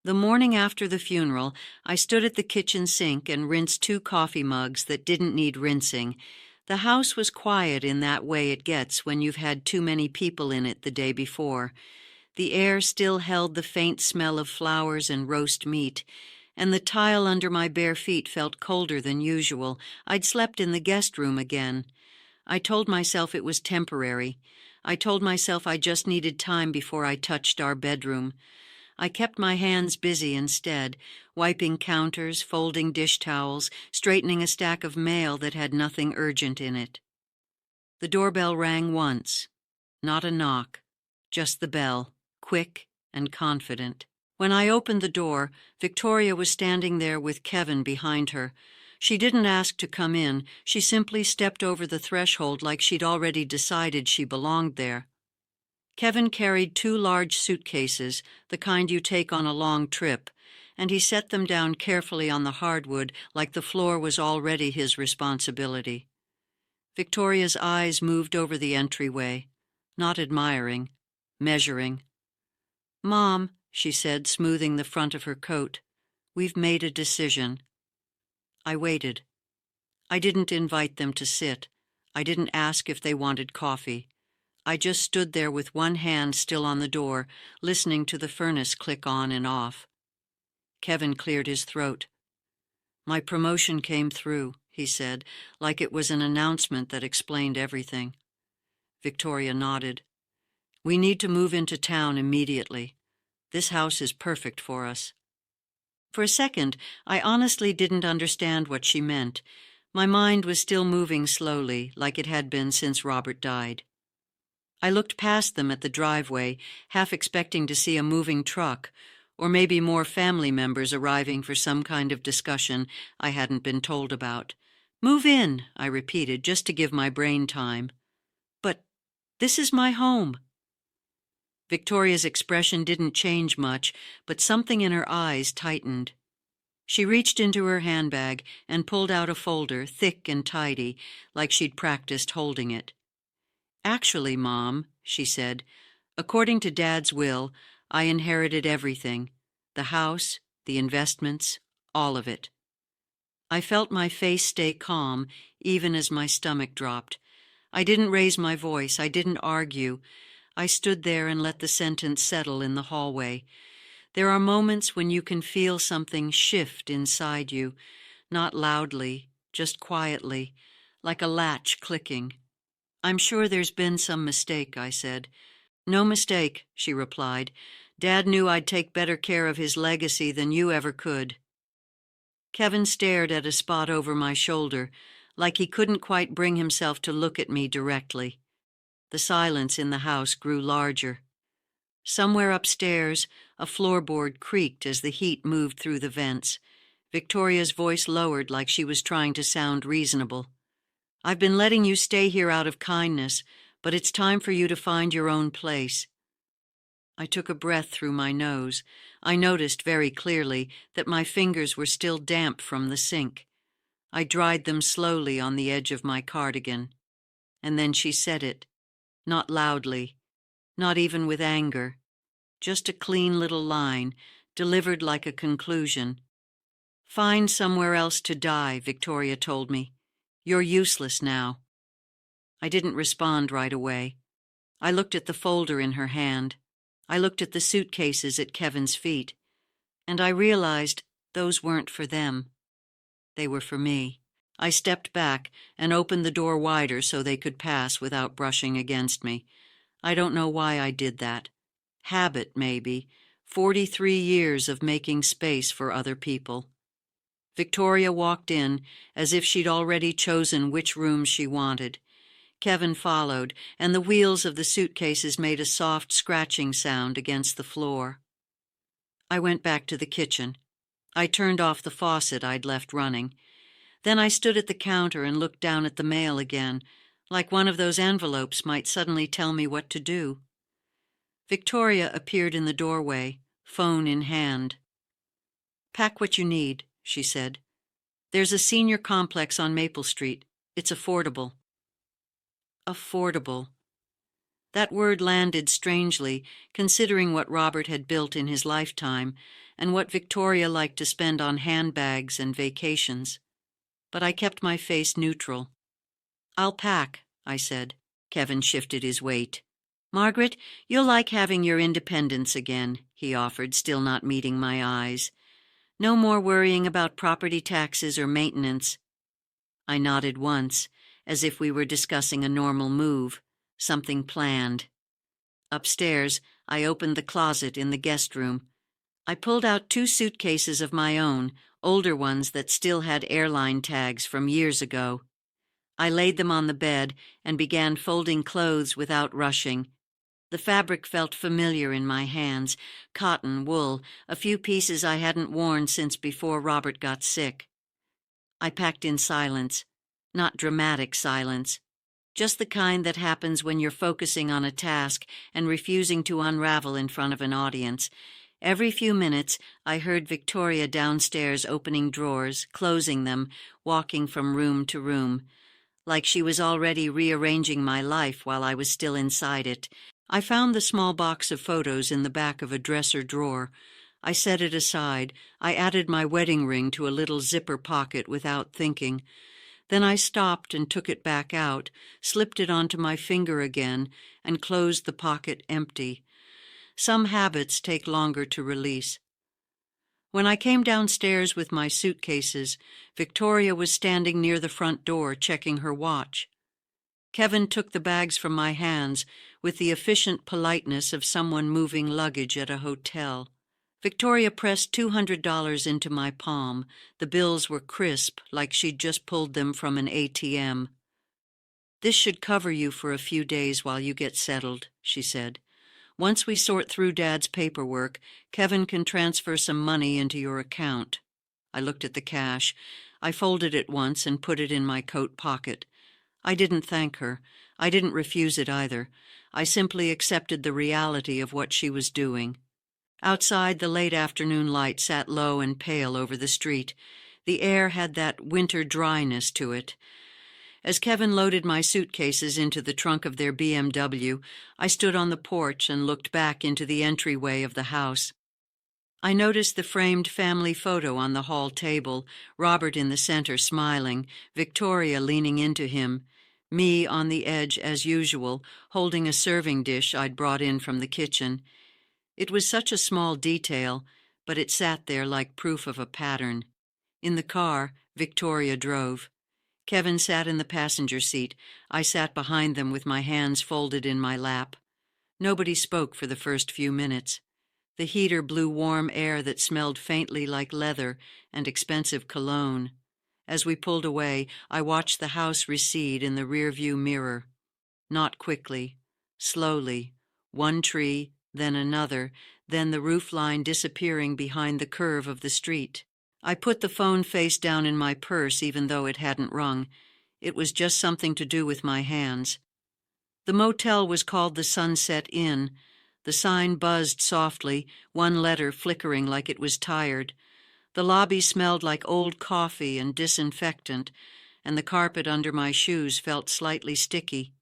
The morning after the funeral, I stood at the kitchen sink and rinsed 2 coffee mugs that didn't need rinsing. The house was quiet in that way it gets when you've had too many people in it the day before. The air still held the faint smell of flowers and roast meat, and the tile under my bare feet felt colder than usual. I'd slept in the guest room again. I told myself it was temporary. I told myself I just needed time before I touched our bedroom. I kept my hands busy instead, wiping counters, folding dish towels, straightening a stack of mail that had nothing urgent in it. The doorbell rang once. Not a knock, just the bell, quick and confident. When I opened the door, Victoria was standing there with Kevin behind her. She didn't ask to come in. She simply stepped over the threshold like she'd already decided she belonged there. Kevin carried 2 large suitcases, the kind you take on a long trip, and he set them down carefully on the hardwood like the floor was already his responsibility. Victoria's eyes moved over the entryway, not admiring, measuring. "Mom," she said, smoothing the front of her coat, "we've made a decision." I waited. I didn't invite them to sit. I didn't ask if they wanted coffee. I just stood there with one hand still on the door, listening to the furnace click on and off. Kevin cleared his throat. "My promotion came through," he said, like it was an announcement that explained everything. Victoria nodded. "We need to move into town immediately. This house is perfect for us." For a second, I honestly didn't understand what she meant. My mind was still moving slowly, like it had been since Robert died. I looked past them at the driveway, half expecting to see a moving truck, or maybe more family members arriving for some kind of discussion I hadn't been told about. "Move in," I repeated, just to give my brain time. "But this is my home." Victoria's expression didn't change much, but something in her eyes tightened. She reached into her handbag and pulled out a folder, thick and tidy, like she'd practiced holding it. "Actually, Mom," she said, "according to Dad's will, I inherited everything. The house, the investments, all of it." I felt my face stay calm, even as my stomach dropped. I didn't raise my voice. I didn't argue. I stood there and let the sentence settle in the hallway. There are moments when you can feel something shift inside you, not loudly, just quietly, like a latch clicking. "I'm sure there's been some mistake," I said. "No mistake," she replied. "Dad knew I'd take better care of his legacy than you ever could." Kevin stared at a spot over my shoulder, like he couldn't quite bring himself to look at me directly. The silence in the house grew larger. Somewhere upstairs, a floorboard creaked as the heat moved through the vents. Victoria's voice lowered like she was trying to sound reasonable. "I've been letting you stay here out of kindness, but it's time for you to find your own place." I took a breath through my nose. I noticed very clearly that my fingers were still damp from the sink. I dried them slowly on the edge of my cardigan. And then she said it, not loudly, not even with anger, just a clean little line, delivered like a conclusion. "Find somewhere else to die," Victoria told me. "You're useless now." I didn't respond right away. I looked at the folder in her hand. I looked at the suitcases at Kevin's feet. And I realized those weren't for them. They were for me. I stepped back and opened the door wider so they could pass without brushing against me. I don't know why I did that. Habit, maybe. 43 years of making space for other people. Victoria walked in as if she'd already chosen which room she wanted. Kevin followed, and the wheels of the suitcases made a soft scratching sound against the floor. I went back to the kitchen. I turned off the faucet I'd left running. Then I stood at the counter and looked down at the mail again, like one of those envelopes might suddenly tell me what to do. Victoria appeared in the doorway, phone in hand. "Pack what you need," she said. "There's a senior complex on Maple Street. It's affordable." Affordable. That word landed strangely, considering what Robert had built in his lifetime and what Victoria liked to spend on handbags and vacations. But I kept my face neutral. "I'll pack," I said. Kevin shifted his weight. "Margaret, you'll like having your independence again," he offered, still not meeting my eyes. "No more worrying about property taxes or maintenance." I nodded once, as if we were discussing a normal move, something planned. Upstairs, I opened the closet in the guest room. I pulled out 2 suitcases of my own, older ones that still had airline tags from years ago. I laid them on the bed and began folding clothes without rushing. The fabric felt familiar in my hands: cotton, wool, a few pieces I hadn't worn since before Robert got sick. I packed in silence, not dramatic silence, just the kind that happens when you're focusing on a task and refusing to unravel in front of an audience. Every few minutes, I heard Victoria downstairs opening drawers, closing them, walking from room to room, like she was already rearranging my life while I was still inside it. I found the small box of photos in the back of a dresser drawer. I set it aside. I added my wedding ring to a little zipper pocket without thinking. Then I stopped and took it back out, slipped it onto my finger again, and closed the pocket empty. Some habits take longer to release. When I came downstairs with my suitcases, Victoria was standing near the front door checking her watch. Kevin took the bags from my hands with the efficient politeness of someone moving luggage at a hotel. Victoria pressed $200 into my palm. The bills were crisp, like she'd just pulled them from an ATM. "This should cover you for a few days while you get settled," she said. "Once we sort through Dad's paperwork, Kevin can transfer some money into your account." I looked at the cash. I folded it once and put it in my coat pocket. I didn't thank her. I didn't refuse it either. I simply accepted the reality of what she was doing. Outside, the late afternoon light sat low and pale over the street. The air had that winter dryness to it. As Kevin loaded my suitcases into the trunk of their BMW, I stood on the porch and looked back into the entryway of the house. I noticed the framed family photo on the hall table, Robert in the center smiling, Victoria leaning into him, me on the edge as usual, holding a serving dish I'd brought in from the kitchen. It was such a small detail, but it sat there like proof of a pattern. In the car, Victoria drove. Kevin sat in the passenger seat. I sat behind them with my hands folded in my lap. Nobody spoke for the first few minutes. The heater blew warm air that smelled faintly like leather and expensive cologne. As we pulled away, I watched the house recede in the rearview mirror. Not quickly, slowly, one tree, then another, then the roofline disappearing behind the curve of the street. I put the phone face down in my purse even though it hadn't rung. It was just something to do with my hands. The motel was called the Sunset Inn. The sign buzzed softly, one letter flickering like it was tired. The lobby smelled like old coffee and disinfectant, and the carpet under my shoes felt slightly sticky.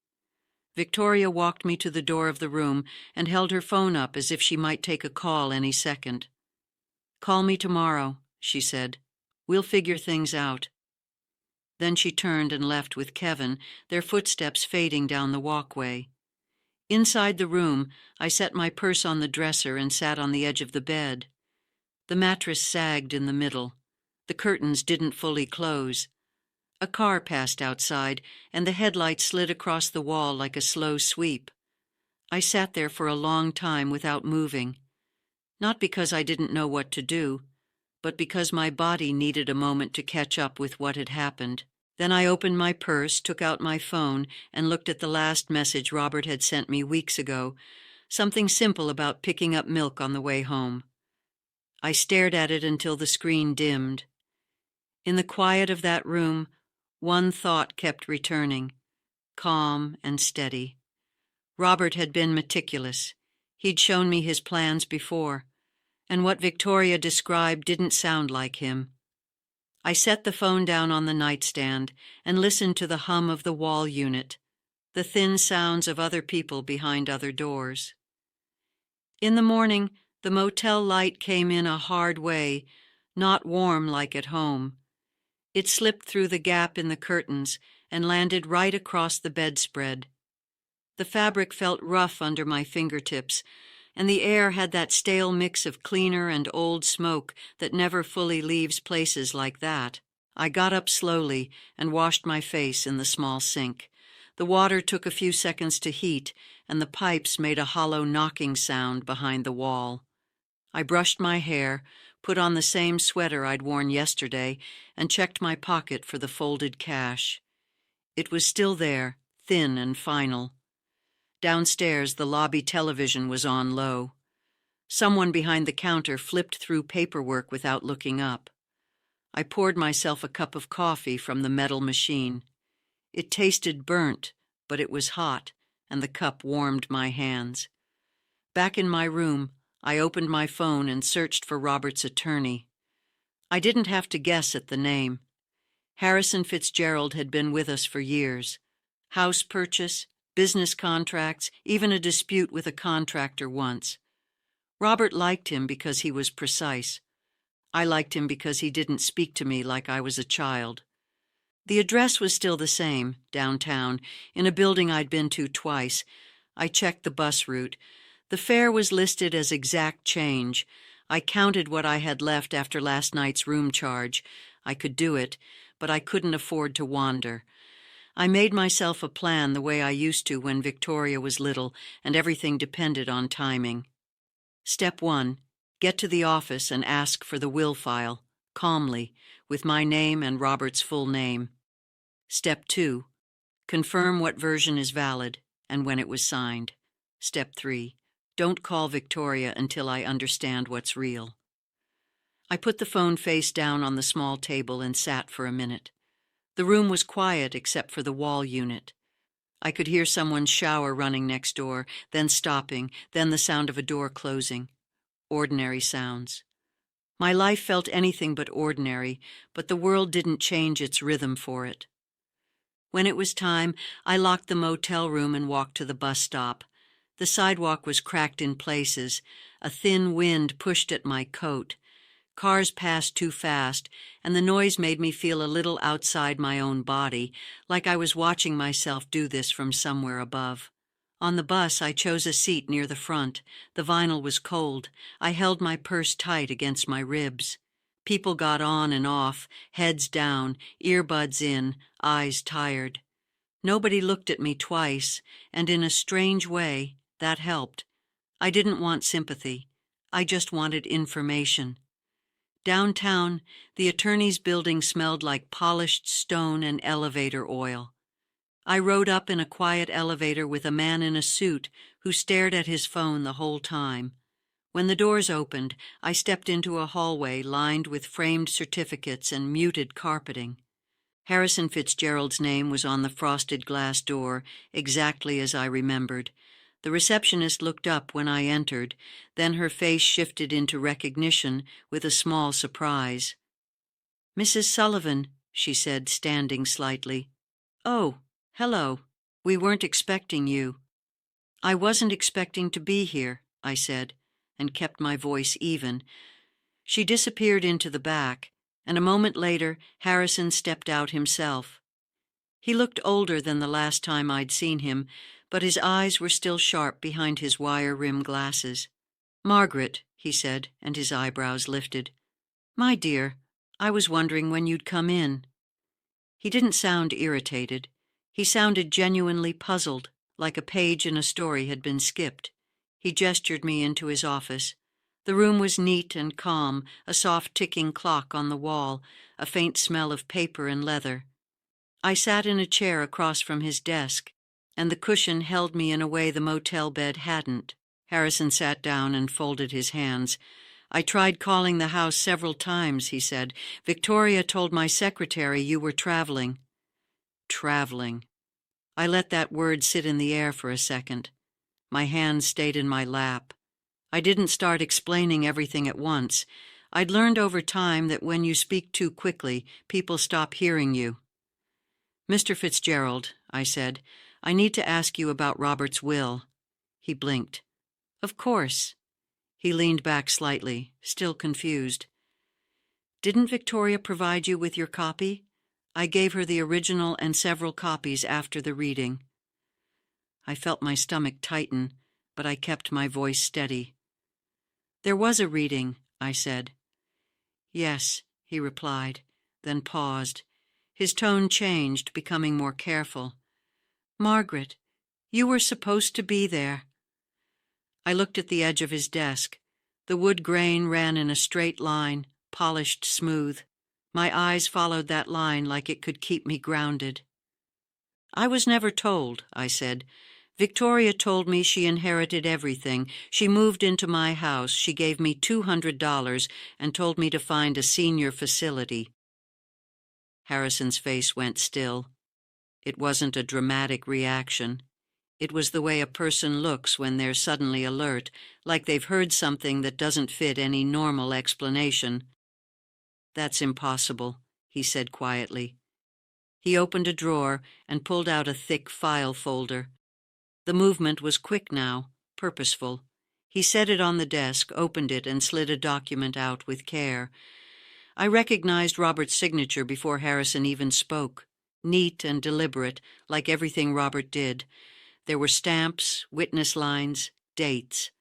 Victoria walked me to the door of the room and held her phone up as if she might take a call any second. "Call me tomorrow," she said. "We'll figure things out." Then she turned and left with Kevin, their footsteps fading down the walkway. Inside the room, I set my purse on the dresser and sat on the edge of the bed. The mattress sagged in the middle. The curtains didn't fully close. A car passed outside, and the headlight slid across the wall like a slow sweep. I sat there for a long time without moving, not because I didn't know what to do, but because my body needed a moment to catch up with what had happened. Then I opened my purse, took out my phone, and looked at the last message Robert had sent me weeks ago, something simple about picking up milk on the way home. I stared at it until the screen dimmed. In the quiet of that room, one thought kept returning, calm and steady. Robert had been meticulous. He'd shown me his plans before, and what Victoria described didn't sound like him. I set the phone down on the nightstand and listened to the hum of the wall unit. the thin sounds of other people behind other doors. In the morning, the motel light came in a hard way, not warm like at home. It slipped through the gap in the curtains and landed right across the bedspread. The fabric felt rough under my fingertips, and the air had that stale mix of cleaner and old smoke that never fully leaves places like that. I got up slowly and washed my face in the small sink. The water took a few seconds to heat, and the pipes made a hollow knocking sound behind the wall. I brushed my hair, put on the same sweater I'd worn yesterday, and checked my pocket for the folded cash. It was still there, thin and final. Downstairs, the lobby television was on low. Someone behind the counter flipped through paperwork without looking up. I poured myself a cup of coffee from the metal machine. It tasted burnt, but it was hot, and the cup warmed my hands. Back in my room, I opened my phone and searched for Robert's attorney. I didn't have to guess at the name. Harrison Fitzgerald had been with us for years. House purchase, business contracts, even a dispute with a contractor once. Robert liked him because he was precise. I liked him because he didn't speak to me like I was a child. The address was still the same, downtown, in a building I'd been to twice. I checked the bus route. The fare was listed as exact change. I counted what I had left after last night's room charge. I could do it, but I couldn't afford to wander. I made myself a plan the way I used to when Victoria was little, and everything depended on timing. Step 1, get to the office and ask for the will file, calmly, with my name and Robert's full name. Step 2, confirm what version is valid and when it was signed. Step 3, don't call Victoria until I understand what's real. I put the phone face down on the small table and sat for a minute. The room was quiet except for the wall unit. I could hear someone's shower running next door, then stopping, then the sound of a door closing. Ordinary sounds. My life felt anything but ordinary, but the world didn't change its rhythm for it. When it was time, I locked the motel room and walked to the bus stop. The sidewalk was cracked in places. A thin wind pushed at my coat. Cars passed too fast, and the noise made me feel a little outside my own body, like I was watching myself do this from somewhere above. On the bus, I chose a seat near the front. The vinyl was cold. I held my purse tight against my ribs. People got on and off, heads down, earbuds in, eyes tired. Nobody looked at me twice, and in a strange way, that helped. I didn't want sympathy. I just wanted information. Downtown, the attorney's building smelled like polished stone and elevator oil. I rode up in a quiet elevator with a man in a suit who stared at his phone the whole time. When the doors opened, I stepped into a hallway lined with framed certificates and muted carpeting. Harrison Fitzgerald's name was on the frosted glass door, exactly as I remembered. The receptionist looked up when I entered, then her face shifted into recognition with a small surprise. "Mrs. Sullivan," she said, standing slightly. "Oh, hello. We weren't expecting you." "I wasn't expecting to be here," I said, and kept my voice even. She disappeared into the back, and a moment later Harrison stepped out himself. He looked older than the last time I'd seen him, but his eyes were still sharp behind his wire-rimmed glasses. "Margaret," he said, and his eyebrows lifted. "My dear, I was wondering when you'd come in." He didn't sound irritated. He sounded genuinely puzzled, like a page in a story had been skipped. He gestured me into his office. The room was neat and calm, a soft ticking clock on the wall, a faint smell of paper and leather. I sat in a chair across from his desk, and the cushion held me in a way the motel bed hadn't. Harrison sat down and folded his hands. "I tried calling the house several times," he said. "Victoria told my secretary you were traveling." Traveling. I let that word sit in the air for a second. My hands stayed in my lap. I didn't start explaining everything at once. I'd learned over time that when you speak too quickly, people stop hearing you. "Mr. Fitzgerald," I said, I need to ask you about Robert's will." He blinked. "Of course." He leaned back slightly, still confused. "Didn't Victoria provide you with your copy? I gave her the original and several copies after the reading." I felt my stomach tighten, but I kept my voice steady. "There was a reading," I said. "Yes," he replied, then paused. His tone changed, becoming more careful. "Margaret, you were supposed to be there." I looked at the edge of his desk. The wood grain ran in a straight line, polished smooth. My eyes followed that line like it could keep me grounded. "I was never told," I said. "Victoria told me she inherited everything. She moved into my house. She gave me $200 and told me to find a senior facility." Harrison's face went still. It wasn't a dramatic reaction. It was the way a person looks when they're suddenly alert, like they've heard something that doesn't fit any normal explanation. "That's impossible," he said quietly. He opened a drawer and pulled out a thick file folder. The movement was quick now, purposeful. He set it on the desk, opened it, and slid a document out with care. I recognized Robert's signature before Harrison even spoke. Neat and deliberate, like everything Robert did. There were stamps, witness lines, dates.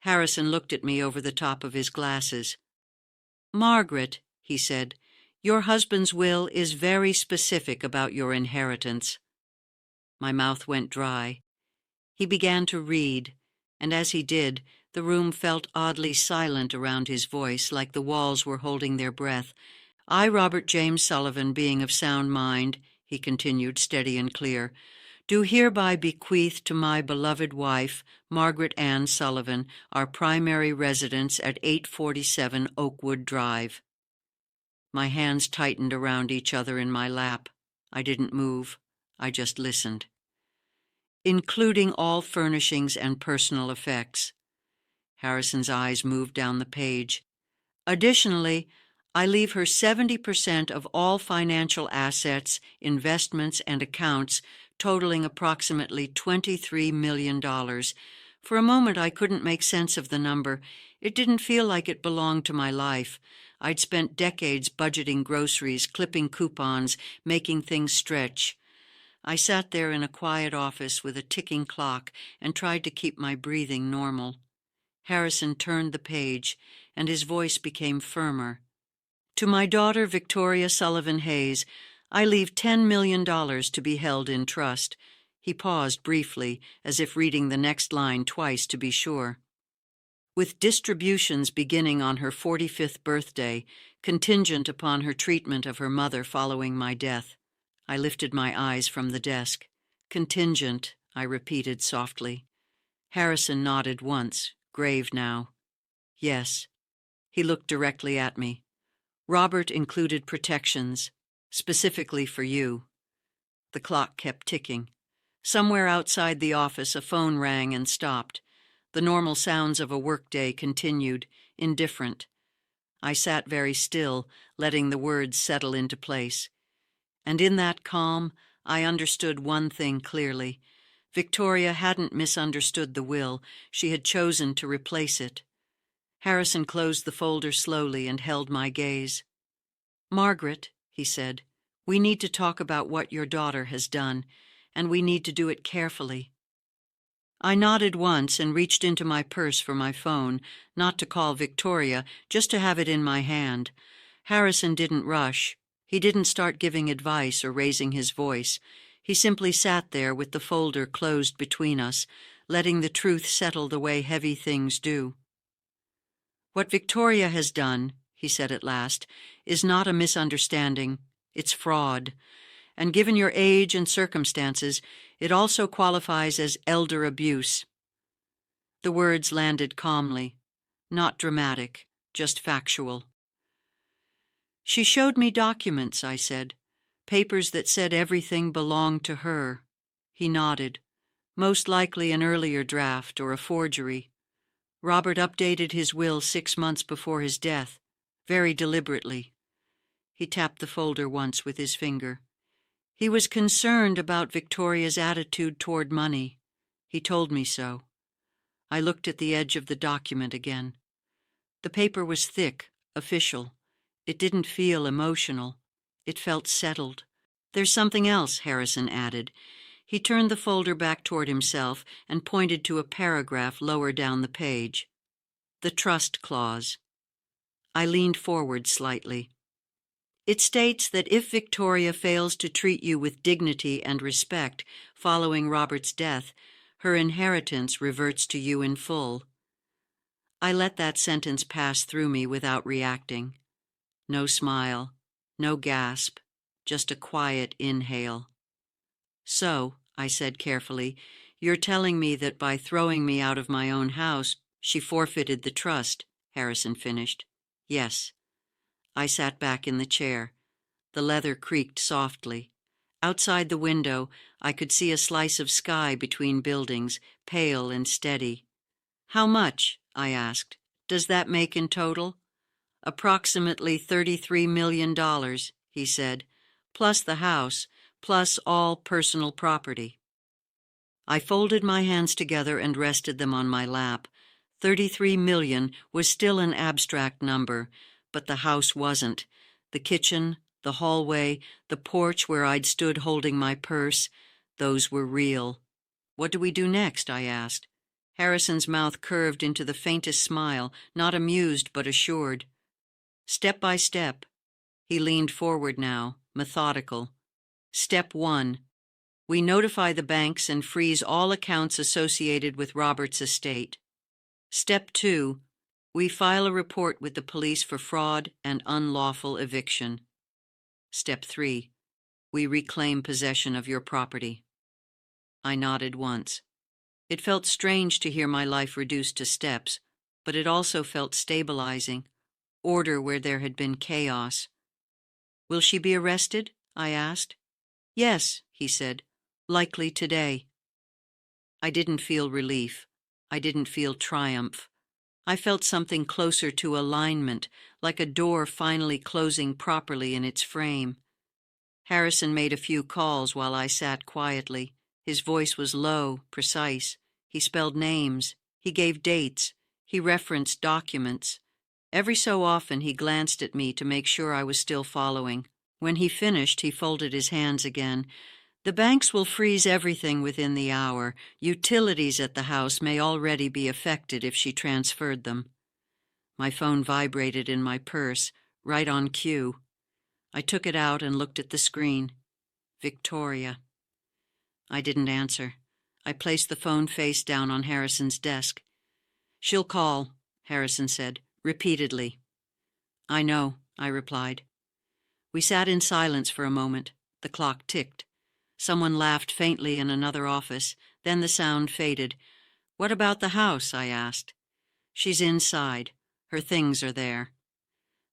Harrison looked at me over the top of his glasses. "Margaret," he said, "your husband's will is very specific about your inheritance." My mouth went dry. He began to read, and as he did, the room felt oddly silent around his voice, like the walls were holding their breath. "I, Robert James Sullivan, being of sound mind," he continued, steady and clear, "do hereby bequeath to my beloved wife, Margaret Ann Sullivan, our primary residence at 847 Oakwood Drive." My hands tightened around each other in my lap. I didn't move. I just listened. "Including all furnishings and personal effects." Harrison's eyes moved down the page. "Additionally, I leave her 70% of all financial assets, investments, and accounts, totaling approximately $23 million. For a moment, I couldn't make sense of the number. It didn't feel like it belonged to my life. I'd spent decades budgeting groceries, clipping coupons, making things stretch. I sat there in a quiet office with a ticking clock and tried to keep my breathing normal. Harrison turned the page, and his voice became firmer. "To my daughter, Victoria Sullivan Hayes, I leave $10 million to be held in trust." He paused briefly, as if reading the next line twice to be sure. "With distributions beginning on her 45th birthday, contingent upon her treatment of her mother following my death." I lifted my eyes from the desk. "Contingent," I repeated softly. Harrison nodded once, grave now. "Yes." He looked directly at me. "Robert included protections, specifically for you." The clock kept ticking. Somewhere outside the office, a phone rang and stopped. The normal sounds of a workday continued, indifferent. I sat very still, letting the words settle into place. And in that calm, I understood one thing clearly. Victoria hadn't misunderstood the will. She had chosen to replace it. Harrison closed the folder slowly and held my gaze. "Margaret," he said, "we need to talk about what your daughter has done, and we need to do it carefully." I nodded once and reached into my purse for my phone, not to call Victoria, just to have it in my hand. Harrison didn't rush. He didn't start giving advice or raising his voice. He simply sat there with the folder closed between us, letting the truth settle the way heavy things do. "What Victoria has done," he said at last, "is not a misunderstanding. It's fraud. And given your age and circumstances, it also qualifies as elder abuse." The words landed calmly, not dramatic, just factual. "She showed me documents," I said, "papers that said everything belonged to her." He nodded. "Most likely an earlier draft or a forgery. Robert updated his will 6 months before his death, very deliberately." He tapped the folder once with his finger. He was concerned about Victoria's attitude toward money. He told me so. I looked at the edge of the document again. The paper was thick, official. It didn't feel emotional. It felt settled. "There's something else," Harrison added. He turned the folder back toward himself and pointed to a paragraph lower down the page. "The trust clause." I leaned forward slightly. "It states that if Victoria fails to treat you with dignity and respect following Robert's death, her inheritance reverts to you in full." I let that sentence pass through me without reacting. No smile, no gasp, just a quiet inhale. "So," I said carefully, "you're telling me that by throwing me out of my own house, she forfeited the trust," Harrison finished. "Yes." I sat back in the chair. The leather creaked softly. Outside the window, I could see a slice of sky between buildings, pale and steady. "How much," I asked, "does that make in total?" "Approximately $33 million, he said, "plus the house, plus all personal property." I folded my hands together and rested them on my lap. 33 million was still an abstract number, but the house wasn't. The kitchen, the hallway, the porch where I'd stood holding my purse, those were real. "What do we do next?" I asked. Harrison's mouth curved into the faintest smile, not amused but assured. "Step by step." He leaned forward now, methodical. "Step 1. We notify the banks and freeze all accounts associated with Robert's estate. Step 2. We file a report with the police for fraud and unlawful eviction. Step 3. We reclaim possession of your property." I nodded once. It felt strange to hear my life reduced to steps, but it also felt stabilizing, order where there had been chaos. "Will she be arrested?" I asked. "Yes," he said, "likely today." I didn't feel relief. I didn't feel triumph. I felt something closer to alignment, like a door finally closing properly in its frame. Harrison made a few calls while I sat quietly. His voice was low, precise. He spelled names. He gave dates. He referenced documents. Every so often he glanced at me to make sure I was still following. When he finished, he folded his hands again. "The banks will freeze everything within the hour. Utilities at the house may already be affected if she transferred them." My phone vibrated in my purse, right on cue. I took it out and looked at the screen. Victoria. I didn't answer. I placed the phone face down on Harrison's desk. "She'll call," Harrison said, repeatedly. "I know," I replied. We sat in silence for a moment. The clock ticked. Someone laughed faintly in another office. Then the sound faded. "What about the house?" I asked. "She's inside. Her things are there."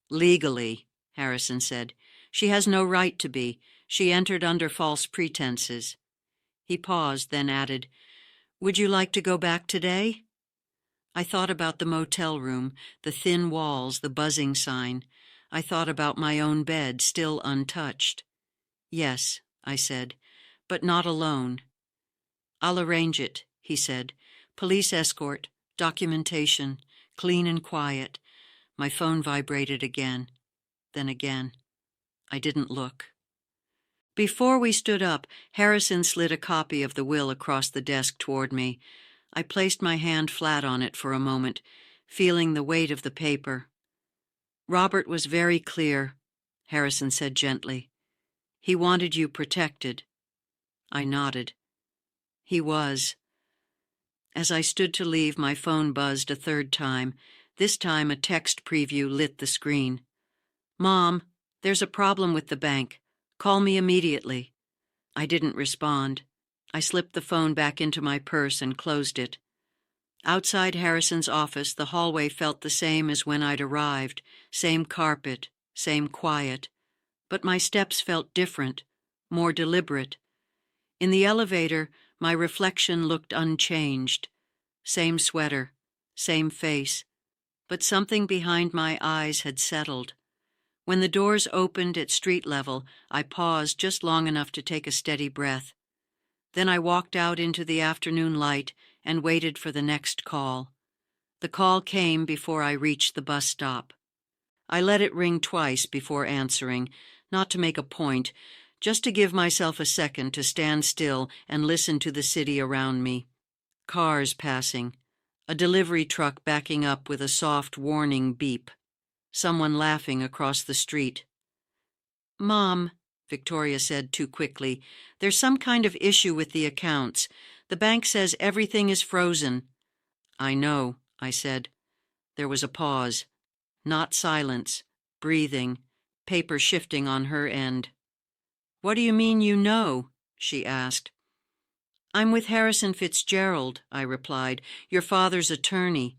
"Legally," Harrison said. "She has no right to be. She entered under false pretenses." He paused, then added, "Would you like to go back today?" I thought about the motel room, the thin walls, the buzzing sign. I thought about my own bed, still untouched. "Yes," I said, "but not alone." "I'll arrange it," he said. "Police escort, documentation, clean and quiet." My phone vibrated again, then again. I didn't look. Before we stood up, Harrison slid a copy of the will across the desk toward me. I placed my hand flat on it for a moment, feeling the weight of the paper. "Robert was very clear," Harrison said gently. "He wanted you protected." I nodded. He was. As I stood to leave, my phone buzzed a third time. This time a text preview lit the screen. "Mom, there's a problem with the bank. Call me immediately." I didn't respond. I slipped the phone back into my purse and closed it. Outside Harrison's office, the hallway felt the same as when I'd arrived, same carpet, same quiet. But my steps felt different, more deliberate. In the elevator, my reflection looked unchanged. Same sweater, same face, but something behind my eyes had settled. When the doors opened at street level, I paused just long enough to take a steady breath. Then I walked out into the afternoon light and waited for the next call. The call came before I reached the bus stop. I let it ring twice before answering, not to make a point, just to give myself a second to stand still and listen to the city around me. Cars passing. A delivery truck backing up with a soft warning beep. Someone laughing across the street. "Mom," Victoria said too quickly, "there's some kind of issue with the accounts. The bank says everything is frozen." "I know," I said. There was a pause. Not silence. Breathing. Paper shifting on her end. "What do you mean you know?" she asked. "I'm with Harrison Fitzgerald," I replied, "your father's attorney."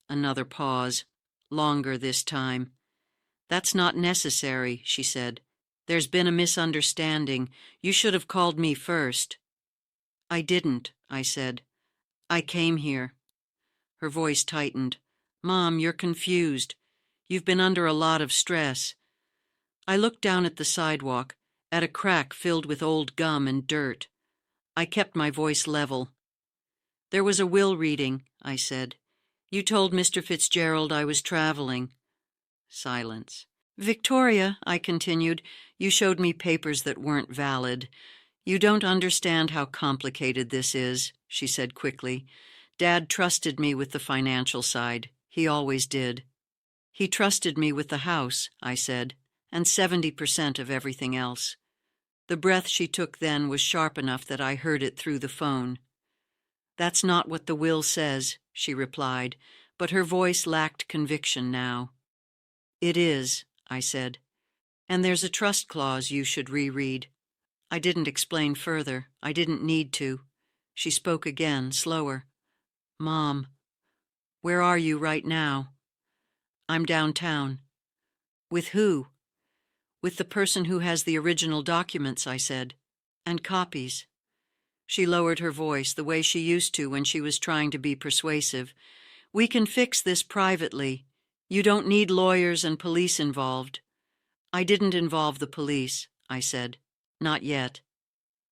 Another pause. Longer this time. "That's not necessary," she said. "There's been a misunderstanding. You should have called me first." "I didn't," I said. "I came here." Her voice tightened. "Mom, you're confused. You've been under a lot of stress." I looked down at the sidewalk, at a crack filled with old gum and dirt. I kept my voice level. "There was a will reading," I said. "You told Mr. Fitzgerald I was traveling." Silence. "Victoria," I continued, "you showed me papers that weren't valid. You don't understand how complicated this is," she said quickly. "Dad trusted me with the financial side. He always did." "He trusted me with the house," I said, "and 70% of everything else." The breath she took then was sharp enough that I heard it through the phone. "That's not what the will says," she replied, but her voice lacked conviction now. "It is," I said, "and there's a trust clause you should reread." I didn't explain further. I didn't need to. She spoke again, slower. "Mom, where are you right now?" "I'm downtown." "With who?" "With the person who has the original documents," I said, "and copies." She lowered her voice the way she used to when she was trying to be persuasive. "We can fix this privately. You don't need lawyers and police involved." "I didn't involve the police," I said. "Not yet."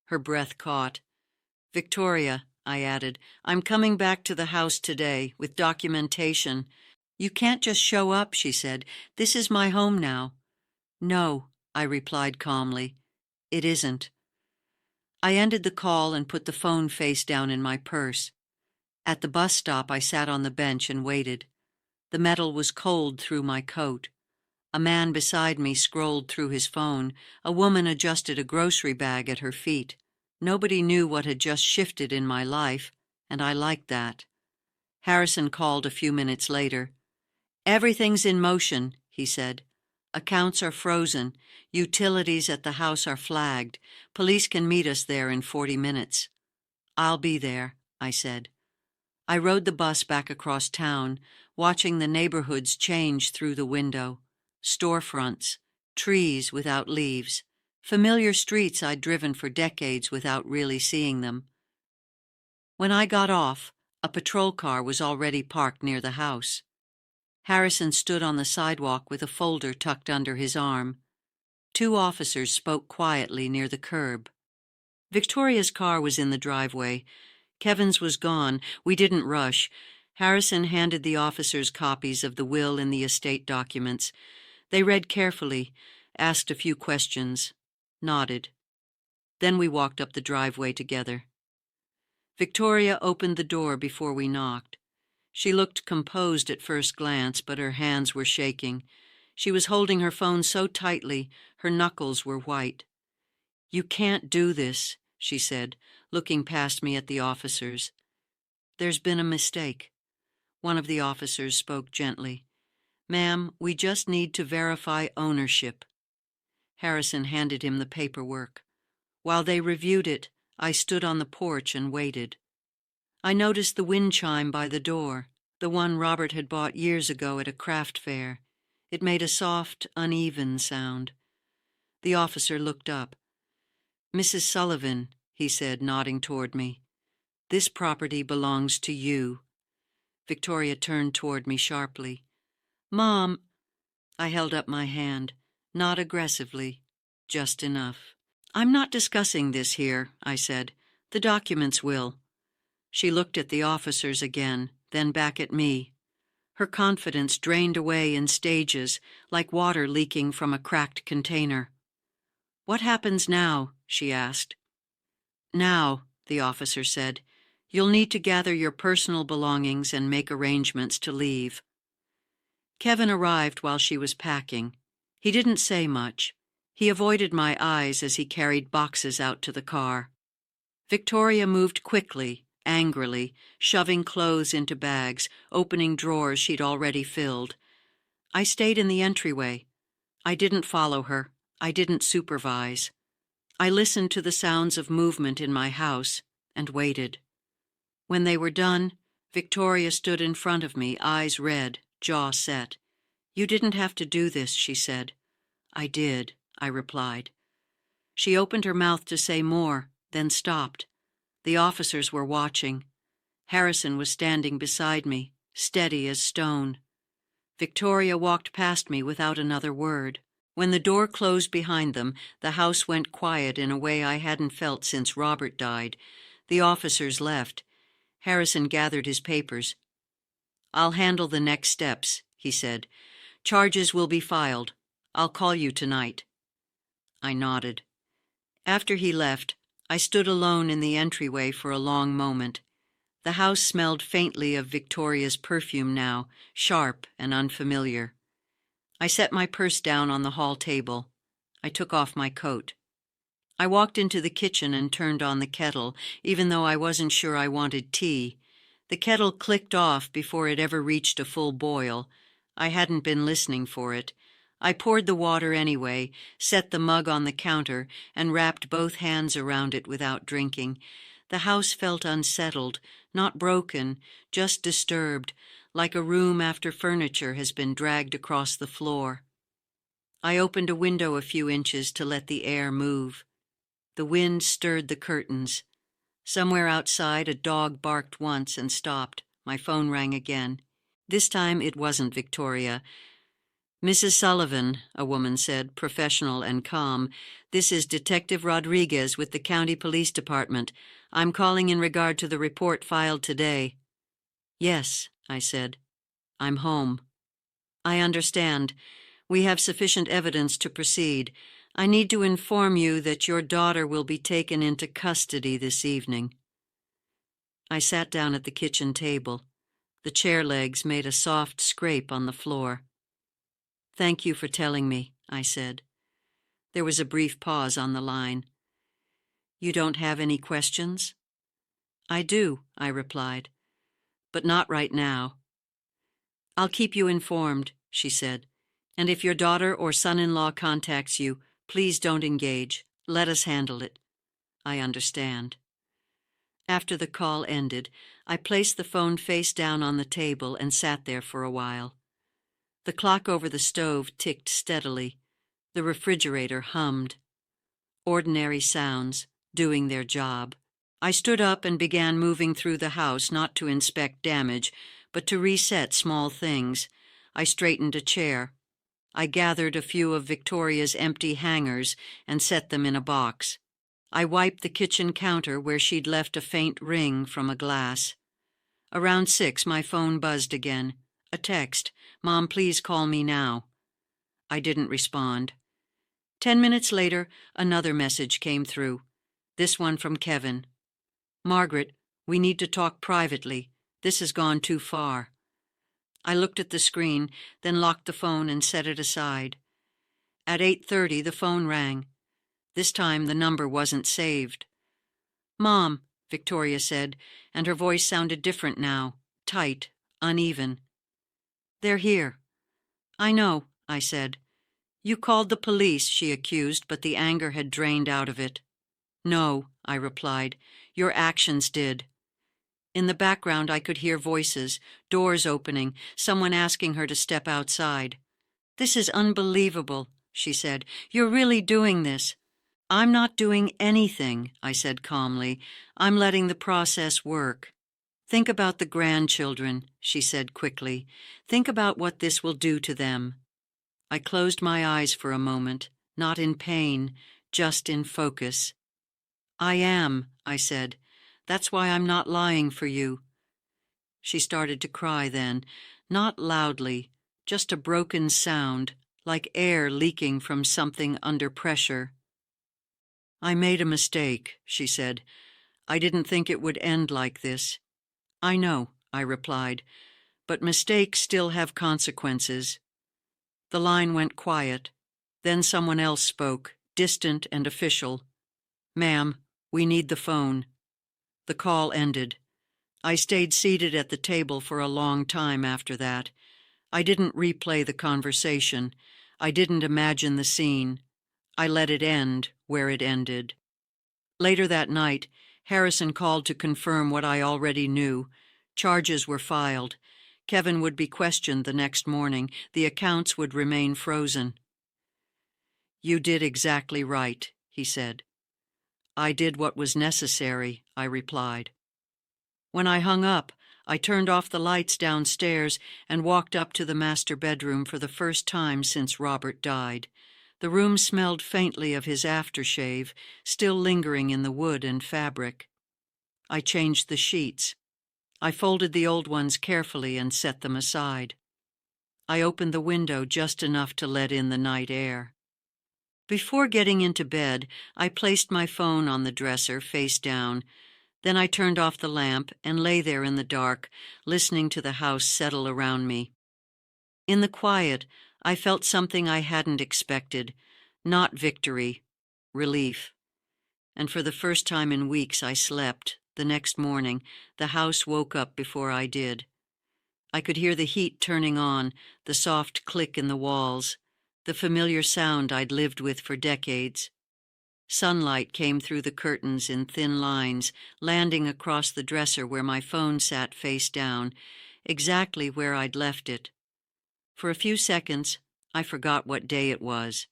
Her breath caught. "Victoria," I added, "I'm coming back to the house today with documentation." "You can't just show up," she said. "This is my home now." "No," I replied calmly. "It isn't." I ended the call and put the phone face down in my purse. At the bus stop, I sat on the bench and waited. The metal was cold through my coat. A man beside me scrolled through his phone. A woman adjusted a grocery bag at her feet. Nobody knew what had just shifted in my life, and I liked that. Harrison called a few minutes later. "Everything's in motion," he said. "Accounts are frozen. Utilities at the house are flagged. Police can meet us there in 40 minutes. "I'll be there," I said. I rode the bus back across town, watching the neighborhoods change through the window. Storefronts, trees without leaves, familiar streets I'd driven for decades without really seeing them. When I got off, a patrol car was already parked near the house. Harrison stood on the sidewalk with a folder tucked under his arm. 2 officers spoke quietly near the curb. Victoria's car was in the driveway. Kevin's was gone. We didn't rush. Harrison handed the officers copies of the will and the estate documents. They read carefully, asked a few questions, nodded. Then we walked up the driveway together. Victoria opened the door before we knocked. She looked composed at first glance, but her hands were shaking. She was holding her phone so tightly, her knuckles were white. "You can't do this," she said, looking past me at the officers. "There's been a mistake." One of the officers spoke gently. "Ma'am, we just need to verify ownership." Harrison handed him the paperwork. While they reviewed it, I stood on the porch and waited. I noticed the wind chime by the door, the one Robert had bought years ago at a craft fair. It made a soft, uneven sound. The officer looked up. "Mrs. Sullivan," he said, nodding toward me, "this property belongs to you." Victoria turned toward me sharply. "Mom," I held up my hand, not aggressively, just enough. "I'm not discussing this here," I said. "The documents will." She looked at the officers again, then back at me. Her confidence drained away in stages, like water leaking from a cracked container. "What happens now?" she asked. "Now," the officer said, "you'll need to gather your personal belongings and make arrangements to leave." Kevin arrived while she was packing. He didn't say much. He avoided my eyes as he carried boxes out to the car. Victoria moved quickly, angrily, shoving clothes into bags, opening drawers she'd already filled. I stayed in the entryway. I didn't follow her. I didn't supervise. I listened to the sounds of movement in my house and waited. When they were done, Victoria stood in front of me, eyes red, jaw set. "You didn't have to do this," she said. "I did," I replied. She opened her mouth to say more, then stopped. The officers were watching. Harrison was standing beside me, steady as stone. Victoria walked past me without another word. When the door closed behind them, the house went quiet in a way I hadn't felt since Robert died. The officers left. Harrison gathered his papers. "I'll handle the next steps," he said. "Charges will be filed. I'll call you tonight." I nodded. After he left, I stood alone in the entryway for a long moment. The house smelled faintly of Victoria's perfume now, sharp and unfamiliar. I set my purse down on the hall table. I took off my coat. I walked into the kitchen and turned on the kettle, even though I wasn't sure I wanted tea. The kettle clicked off before it ever reached a full boil. I hadn't been listening for it. I poured the water anyway, set the mug on the counter, and wrapped both hands around it without drinking. The house felt unsettled, not broken, just disturbed, like a room after furniture has been dragged across the floor. I opened a window a few inches to let the air move. The wind stirred the curtains. Somewhere outside, a dog barked once and stopped. My phone rang again. This time it wasn't Victoria. "Mrs. Sullivan," a woman said, professional and calm, "this is Detective Rodriguez with the County Police Department. I'm calling in regard to the report filed today." "Yes," I said. "I'm home." "I understand. We have sufficient evidence to proceed. I need to inform you that your daughter will be taken into custody this evening." I sat down at the kitchen table. The chair legs made a soft scrape on the floor. "Thank you for telling me," I said. There was a brief pause on the line. "You don't have any questions?" "I do," I replied, "but not right now." "I'll keep you informed," she said, "and if your daughter or son-in-law contacts you, please don't engage. Let us handle it." "I understand." After the call ended, I placed the phone face down on the table and sat there for a while. The clock over the stove ticked steadily. The refrigerator hummed. Ordinary sounds, doing their job. I stood up and began moving through the house, not to inspect damage, but to reset small things. I straightened a chair. I gathered a few of Victoria's empty hangers and set them in a box. I wiped the kitchen counter where she'd left a faint ring from a glass. Around 6, my phone buzzed again. A text, "Mom, please call me now." I didn't respond. 10 minutes later, another message came through. This one from Kevin. "Margaret, we need to talk privately. This has gone too far." I looked at the screen, then locked the phone and set it aside. At 8:30, the phone rang. This time, the number wasn't saved. "Mom," Victoria said, and her voice sounded different now, tight, uneven. "They're here." "I know," I said. "You called the police," she accused, but the anger had drained out of it. "No," I replied. "Your actions did." In the background, I could hear voices, doors opening, someone asking her to step outside. "This is unbelievable," she said. "You're really doing this." "I'm not doing anything," I said calmly. "I'm letting the process work." "Think about the grandchildren," she said quickly. "Think about what this will do to them." I closed my eyes for a moment, not in pain, just in focus. "I am," I said. "That's why I'm not lying for you." She started to cry then, not loudly, just a broken sound, like air leaking from something under pressure. "I made a mistake," she said. "I didn't think it would end like this." "I know," I replied, "but mistakes still have consequences." The line went quiet. Then someone else spoke, distant and official. "Ma'am, we need the phone." The call ended. I stayed seated at the table for a long time after that. I didn't replay the conversation. I didn't imagine the scene. I let it end where it ended. Later that night, Harrison called to confirm what I already knew. Charges were filed. Kevin would be questioned the next morning. The accounts would remain frozen. "You did exactly right," he said. "I did what was necessary," I replied. When I hung up, I turned off the lights downstairs and walked up to the master bedroom for the first time since Robert died. The room smelled faintly of his aftershave, still lingering in the wood and fabric. I changed the sheets. I folded the old ones carefully and set them aside. I opened the window just enough to let in the night air. Before getting into bed, I placed my phone on the dresser, face down. Then I turned off the lamp and lay there in the dark, listening to the house settle around me. In the quiet, I felt something I hadn't expected. Not victory, relief. And for the first time in weeks, I slept. The next morning, the house woke up before I did. I could hear the heat turning on, the soft click in the walls, the familiar sound I'd lived with for decades. Sunlight came through the curtains in thin lines, landing across the dresser where my phone sat face down, exactly where I'd left it. For a few seconds, I forgot what day it was.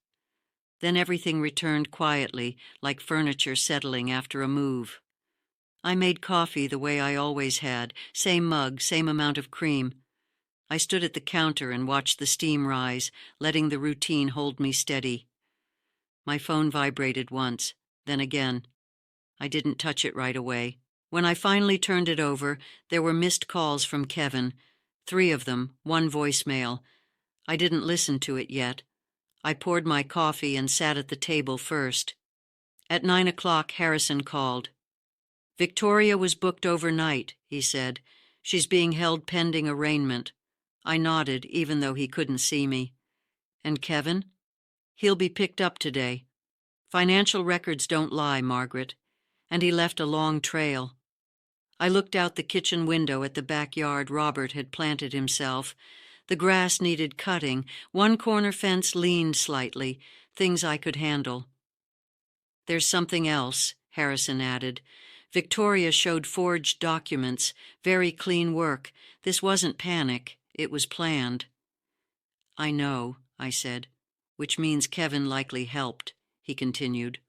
Then everything returned quietly, like furniture settling after a move. I made coffee the way I always had, same mug, same amount of cream. I stood at the counter and watched the steam rise, letting the routine hold me steady. My phone vibrated once, then again. I didn't touch it right away. When I finally turned it over, there were missed calls from Kevin. 3 of them, 1 voicemail. I didn't listen to it yet. I poured my coffee and sat at the table first. At 9 o'clock, Harrison called. "Victoria was booked overnight," he said. "She's being held pending arraignment." I nodded, even though he couldn't see me. "And Kevin?" "He'll be picked up today. Financial records don't lie, Margaret. And he left a long trail." I looked out the kitchen window at the backyard Robert had planted himself. The grass needed cutting. 1 corner fence leaned slightly, things I could handle. "There's something else," Harrison added. "Victoria showed forged documents, very clean work. This wasn't panic, it was planned." "I know," I said, "which means Kevin likely helped," he continued,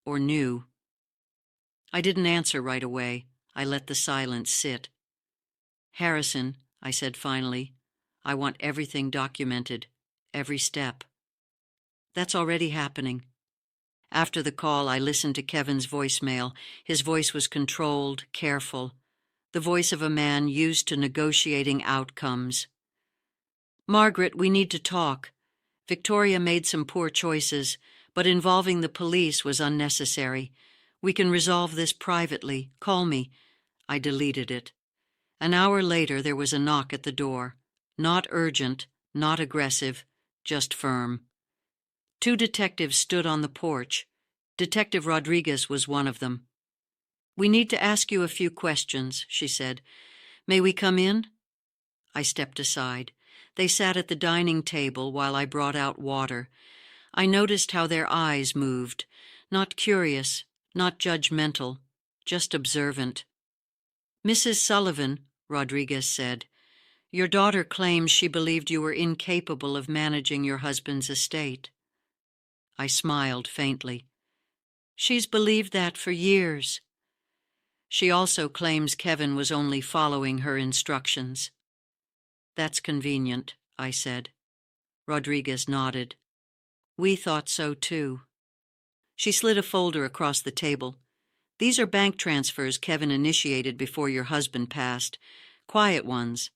"or knew." I didn't answer right away. I let the silence sit. "Harrison," I said finally, "I want everything documented, every step." "That's already happening." After the call, I listened to Kevin's voicemail. His voice was controlled, careful, the voice of a man used to negotiating outcomes. "Margaret, we need to talk. Victoria made some poor choices, but involving the police was unnecessary. We can resolve this privately. Call me." I deleted it. An hour later, there was a knock at the door. Not urgent, not aggressive, just firm. 2 detectives stood on the porch. Detective Rodriguez was one of them. "We need to ask you a few questions," she said. "May we come in?" I stepped aside. They sat at the dining table while I brought out water. I noticed how their eyes moved. Not curious, not judgmental, just observant. "Mrs. Sullivan," Rodriguez said, "your daughter claims she believed you were incapable of managing your husband's estate." I smiled faintly. "She's believed that for years." "She also claims Kevin was only following her instructions." "That's convenient," I said. Rodriguez nodded. We thought so too. She slid a folder across the table. These are bank transfers Kevin initiated before your husband passed. Quiet ones.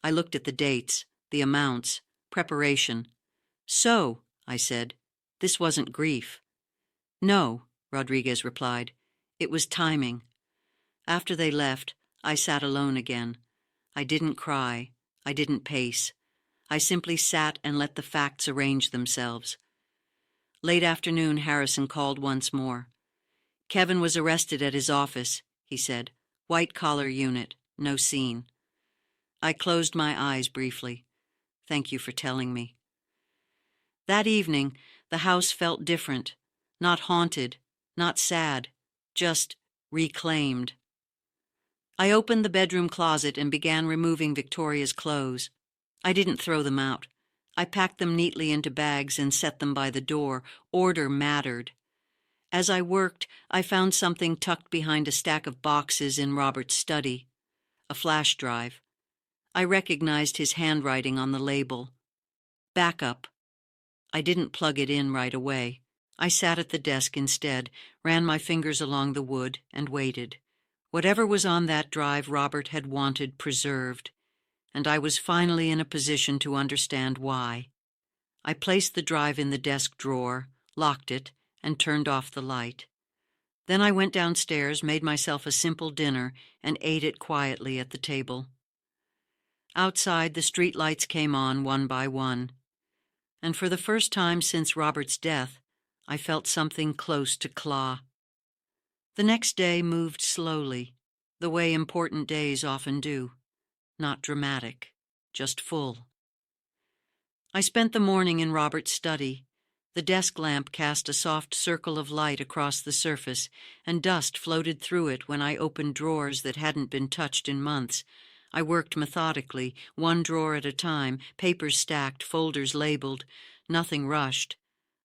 I looked at the dates, the amounts, preparation. So, I said, this wasn't grief. No, Rodriguez replied. It was timing. After they left, I sat alone again. I didn't cry. I didn't pace. I simply sat and let the facts arrange themselves. Late afternoon, Harrison called once more. Kevin was arrested at his office, he said. White-collar unit, no scene. I closed my eyes briefly. Thank you for telling me. That evening, the house felt different. Not haunted, not sad, just reclaimed. I opened the bedroom closet and began removing Victoria's clothes. I didn't throw them out. I packed them neatly into bags and set them by the door. Order mattered. As I worked, I found something tucked behind a stack of boxes in Robert's study. A flash drive. I recognized his handwriting on the label. Backup. I didn't plug it in right away. I sat at the desk instead, ran my fingers along the wood, and waited. Whatever was on that drive Robert had wanted preserved, and I was finally in a position to understand why. I placed the drive in the desk drawer, locked it, and turned off the light. Then I went downstairs, made myself a simple dinner, and ate it quietly at the table. Outside, the streetlights came on one by one, and for the first time since Robert's death, I felt something close to claw. The next day moved slowly, the way important days often do. Not dramatic, just full. I spent the morning in Robert's study. The desk lamp cast a soft circle of light across the surface, and dust floated through it when I opened drawers that hadn't been touched in months. I worked methodically, one drawer at a time, papers stacked, folders labeled. Nothing rushed.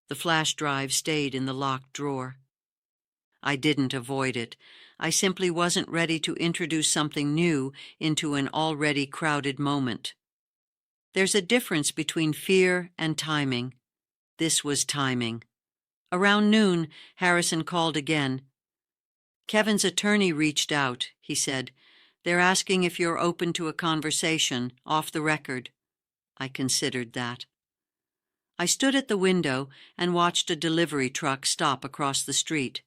The flash drive stayed in the locked drawer. I didn't avoid it. I simply wasn't ready to introduce something new into an already crowded moment. There's a difference between fear and timing. This was timing. Around noon, Harrison called again. Kevin's attorney reached out, he said. They're asking if you're open to a conversation, off the record. I considered that. I stood at the window and watched a delivery truck stop across the street.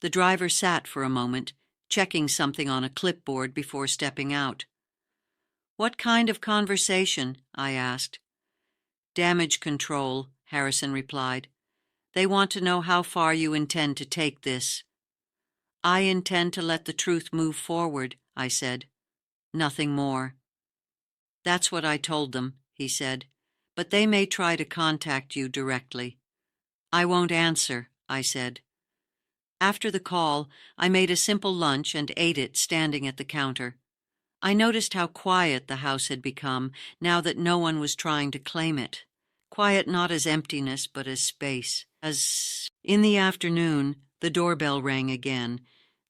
The driver sat for a moment, checking something on a clipboard before stepping out. What kind of conversation? I asked. Damage control, Harrison replied. They want to know how far you intend to take this. I intend to let the truth move forward, I said. Nothing more. That's what I told them, he said, but they may try to contact you directly. I won't answer, I said. After the call, I made a simple lunch and ate it standing at the counter. I noticed how quiet the house had become now that no one was trying to claim it. Quiet not as emptiness, but as space. In the afternoon, the doorbell rang again.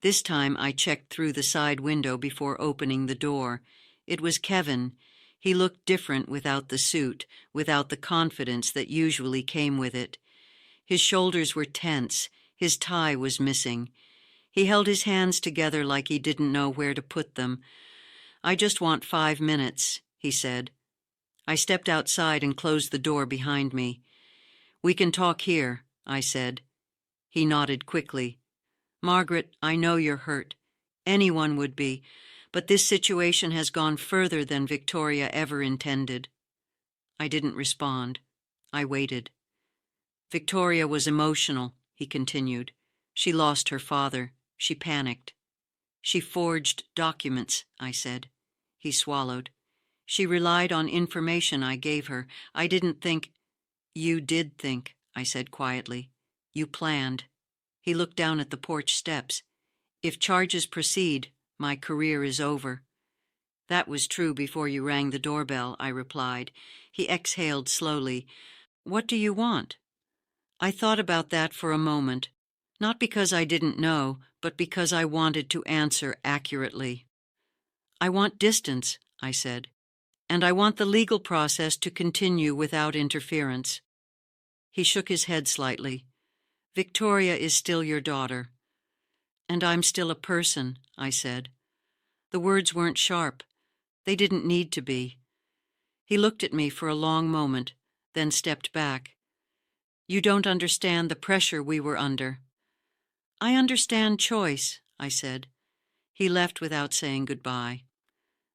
This time I checked through the side window before opening the door. It was Kevin. He looked different without the suit, without the confidence that usually came with it. His shoulders were tense. His tie was missing. He held his hands together like he didn't know where to put them. I just want 5 minutes, he said. I stepped outside and closed the door behind me. We can talk here, I said. He nodded quickly. Margaret, I know you're hurt. Anyone would be, but this situation has gone further than Victoria ever intended. I didn't respond. I waited. Victoria was emotional, he continued. She lost her father. She panicked. She forged documents, I said. He swallowed. She relied on information I gave her. I didn't think. You did think, I said quietly. You planned. He looked down at the porch steps. If charges proceed, my career is over. That was true before you rang the doorbell, I replied. He exhaled slowly. What do you want? I thought about that for a moment, not because I didn't know, but because I wanted to answer accurately. I want distance, I said. and I want the legal process to continue without interference." He shook his head slightly. "Victoria is still your daughter." "And I'm still a person," I said. The words weren't sharp. They didn't need to be. He looked at me for a long moment, then stepped back. "You don't understand the pressure we were under." "I understand choice," I said. He left without saying goodbye.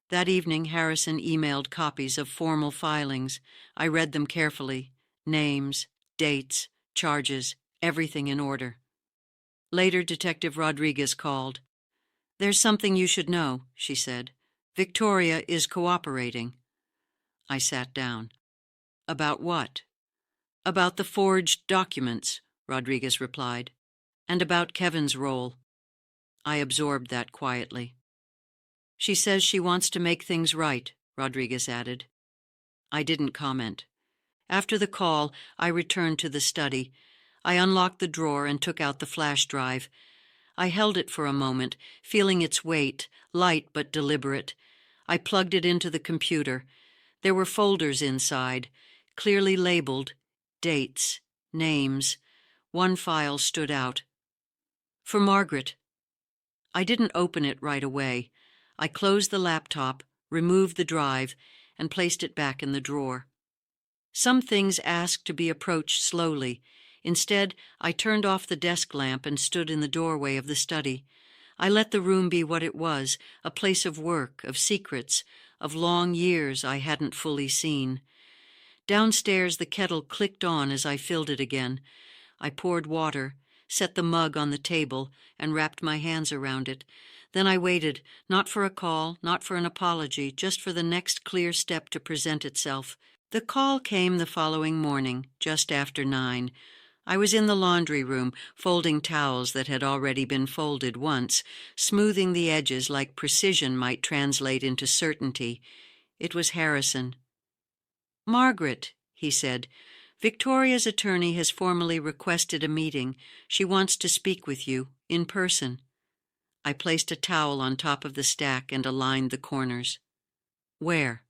That evening, Harrison emailed copies of formal filings. I read them carefully. Names, dates, charges, everything in order. Later, Detective Rodriguez called. "There's something you should know," she said. "Victoria is cooperating." I sat down. "About what?" "About the forged documents," Rodriguez replied, "and about Kevin's role." I absorbed that quietly. "She says she wants to make things right," Rodriguez added. I didn't comment. After the call, I returned to the study. I unlocked the drawer and took out the flash drive. I held it for a moment, feeling its weight, light but deliberate. I plugged it into the computer. There were folders inside, clearly labeled, dates, names. One file stood out. "For Margaret." I didn't open it right away. I closed the laptop, removed the drive, and placed it back in the drawer. Some things asked to be approached slowly. Instead, I turned off the desk lamp and stood in the doorway of the study. I let the room be what it was, a place of work, of secrets, of long years I hadn't fully seen. Downstairs, the kettle clicked on as I filled it again. I poured water, set the mug on the table, and wrapped my hands around it. Then I waited, not for a call, not for an apology, just for the next clear step to present itself. The call came the following morning, just after 9. I was in the laundry room, folding towels that had already been folded once, smoothing the edges like precision might translate into certainty. It was Harrison. "Margaret," he said, "Victoria's attorney has formally requested a meeting. She wants to speak with you, in person." I placed a towel on top of the stack and aligned the corners. "Where?"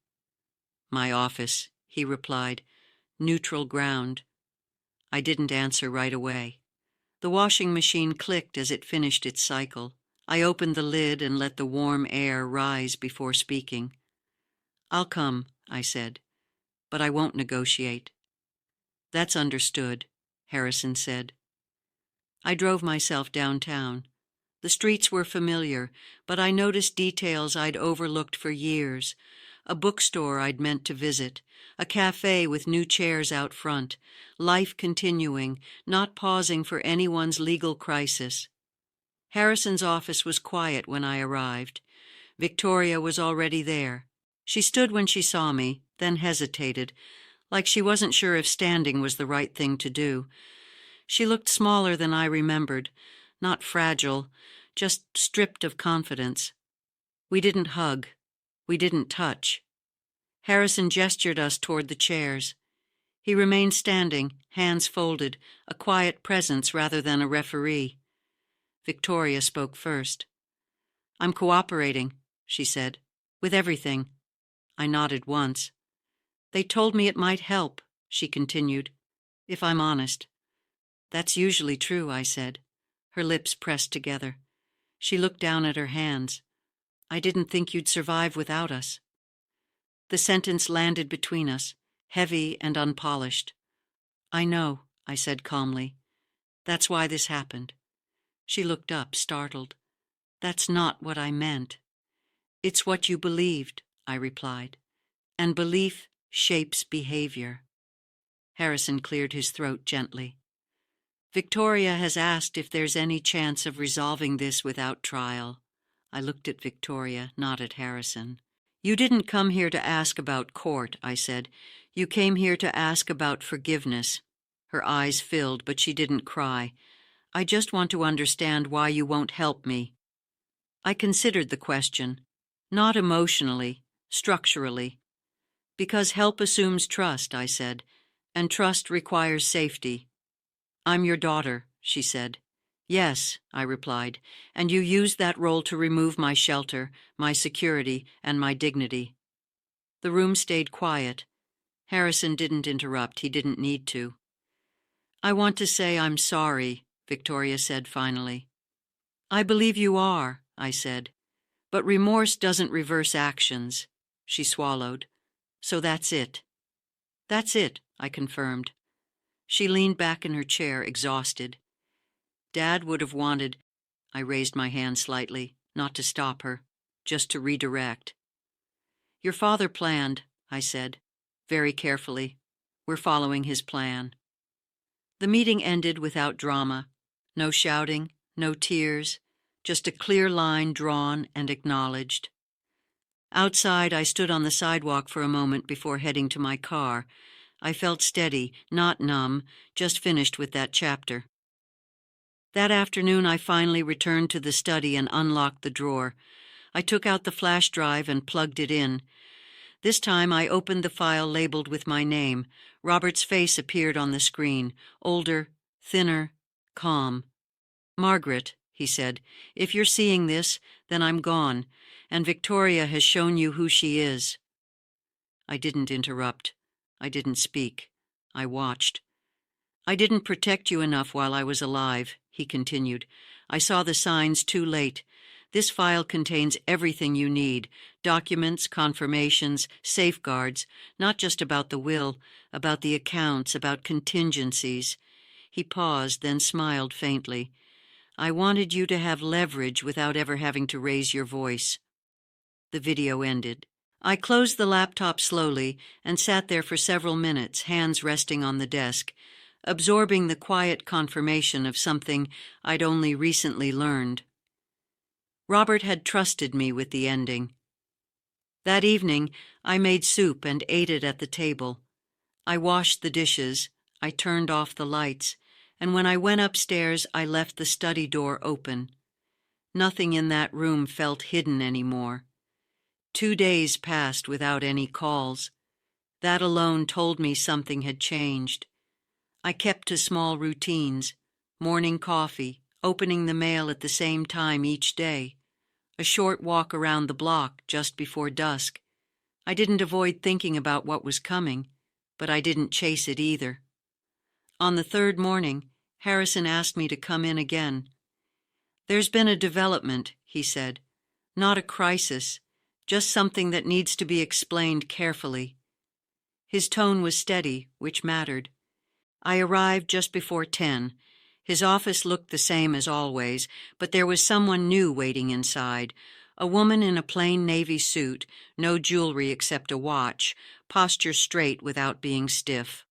"My office," he replied. "Neutral ground." I didn't answer right away. The washing machine clicked as it finished its cycle. I opened the lid and let the warm air rise before speaking. "I'll come," I said, "but I won't negotiate." "That's understood," Harrison said. I drove myself downtown. The streets were familiar, but I noticed details I'd overlooked for years. A bookstore I'd meant to visit, a cafe with new chairs out front, life continuing, not pausing for anyone's legal crisis. Harrison's office was quiet when I arrived. Victoria was already there. She stood when she saw me, then hesitated, like she wasn't sure if standing was the right thing to do. She looked smaller than I remembered, not fragile, just stripped of confidence. We didn't hug. We didn't touch. Harrison gestured us toward the chairs. He remained standing, hands folded, a quiet presence rather than a referee. Victoria spoke first. "I'm cooperating," she said, "with everything." I nodded once. "They told me it might help," she continued, "if I'm honest." "That's usually true," I said. Her lips pressed together. She looked down at her hands. "I didn't think you'd survive without us." The sentence landed between us, heavy and unpolished. "I know," I said calmly. "That's why this happened." She looked up, startled. "That's not what I meant." "It's what you believed," I replied. "And belief shapes behavior." Harrison cleared his throat gently. "Victoria has asked if there's any chance of resolving this without trial." I looked at Victoria, not at Harrison. "You didn't come here to ask about court," I said. "You came here to ask about forgiveness." Her eyes filled, but she didn't cry. "I just want to understand why you won't help me." I considered the question. Not emotionally, structurally. "Because help assumes trust," I said, "and trust requires safety." "I'm your daughter," she said. "Yes," I replied, "and you used that role to remove my shelter, my security, and my dignity." The room stayed quiet. Harrison didn't interrupt. He didn't need to. "I want to say I'm sorry," Victoria said finally. "I believe you are," I said. "But remorse doesn't reverse actions." She swallowed. "So that's it." "That's it," I confirmed. She leaned back in her chair, exhausted. Dad would have wanted— I raised my hand slightly, not to stop her, just to redirect. "Your father planned," I said, very carefully. "We're following his plan." The meeting ended without drama. No shouting, no tears, just a clear line drawn and acknowledged. Outside, I stood on the sidewalk for a moment before heading to my car. I felt steady, not numb, just finished with that chapter. That afternoon, I finally returned to the study and unlocked the drawer. I took out the flash drive and plugged it in. This time, I opened the file labeled with my name. Robert's face appeared on the screen, older, thinner, calm. "Margaret," he said, "if you're seeing this, then I'm gone, and Victoria has shown you who she is." I didn't interrupt. I didn't speak. I watched. "I didn't protect you enough while I was alive," he continued. "I saw the signs too late. This file contains everything you need: documents, confirmations, safeguards, not just about the will, about the accounts, about contingencies." He paused, then smiled faintly. "I wanted you to have leverage without ever having to raise your voice." The video ended. I closed the laptop slowly and sat there for several minutes, hands resting on the desk, absorbing the quiet confirmation of something I'd only recently learned. Robert had trusted me with the ending. That evening, I made soup and ate it at the table. I washed the dishes, I turned off the lights, and when I went upstairs, I left the study door open. Nothing in that room felt hidden anymore. 2 days passed without any calls. That alone told me something had changed. I kept to small routines: morning coffee, opening the mail at the same time each day, a short walk around the block just before dusk. I didn't avoid thinking about what was coming, but I didn't chase it either. On the third morning, Harrison asked me to come in again. "There's been a development," he said. "Not a crisis, just something that needs to be explained carefully." His tone was steady, which mattered. I arrived just before 10. His office looked the same as always, but there was someone new waiting inside. A woman in a plain navy suit, no jewelry except a watch, posture straight without being stiff.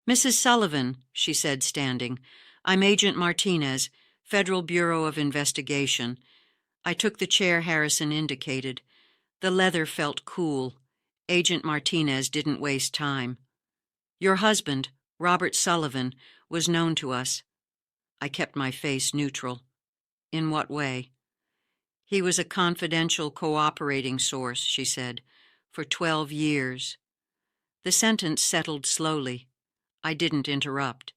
"Mrs. Sullivan," she said, standing. "I'm Agent Martinez, Federal Bureau of Investigation." I took the chair Harrison indicated. The leather felt cool. Agent Martinez didn't waste time. "Your husband, Robert Sullivan, was known to us." I kept my face neutral. "In what way?" "He was a confidential cooperating source," she said, "for 12 years. The sentence settled slowly. I didn't interrupt.